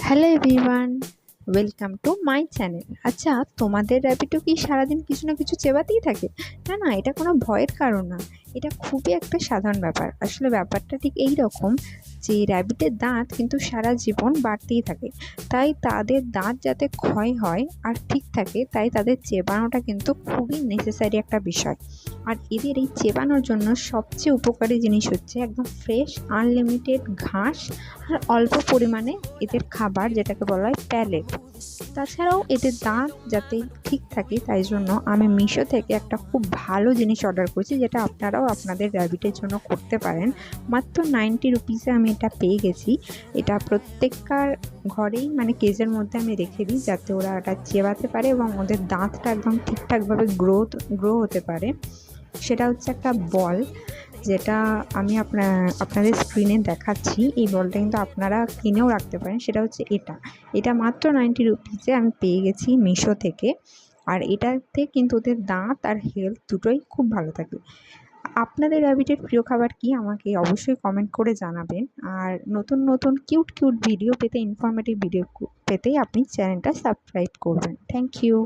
Hello everyone, welcome to my channel. আচ্ছা, তোমাদের র্যাবিটও কি সারাদিন কিছু না কিছু চেবাতেই থাকে? না না, এটা কোনো ভয়ের কারণ না। এটা খুবই একটা সাধারণ ব্যাপার। আসলে ব্যাপারটা ঠিক এই রকম যে র্যাবিটের দাঁত কিন্তু সারা জীবন বাড়তেই থাকে। তাই তাদের দাঁত যাতে ক্ষয় হয় আর ঠিক থাকে, তাই তাদের চেবানোটা কিন্তু খুবই নেসেসারি একটা বিষয়। আর এদের এই চেবানোর জন্য সবচেয়ে উপকারী জিনিস হচ্ছে একদম ফ্রেশ আনলিমিটেড ঘাস আর অল্প পরিমাণে এদের খাবার, যেটাকে বলা হয় প্যালেট। তাছাড়াও এদের দাঁত যাতে ঠিক থাকে তাই জন্য আমি মিশো থেকে একটা খুব ভালো জিনিস অর্ডার করেছি, যেটা আপনারাও আপনাদের র্যাবিটের জন্য করতে পারেন। মাত্র 90 রুপিসে আমি এটা পেয়ে গেছি। এটা প্রত্যেককার ঘরেই মানে কেজের মধ্যে আমি রেখে দিই, যাতে ওরা এটা চেবাতে পারে এবং ওদের দাঁতটা একদম ঠিকঠাকভাবে গ্রো হতে পারে। সেটা হচ্ছে একটা বল, যেটা আমি আপনাদের স্ক্রিনে দেখাচ্ছি। এই বলটা কিন্তু আপনারা কিনেও রাখতে পারেন। সেটা হচ্ছে এটা মাত্র 90 রুপিসে আমি পেয়ে গেছি মিশো থেকে। আর এটাতে কিন্তু ওদের দাঁত আর হেলথ দুটোই খুব ভালো থাকে। আপনাদের র্যাবিটের প্রিয় খাবার কি আমাকে অবশ্যই কমেন্ট করে জানাবেন। আর নতুন নতুন কিউট কিউট ভিডিও পেতে, ইনফরমেটিভ ভিডিও পেতে আপনি চ্যানেলটা সাবস্ক্রাইব করবেন। Thank you.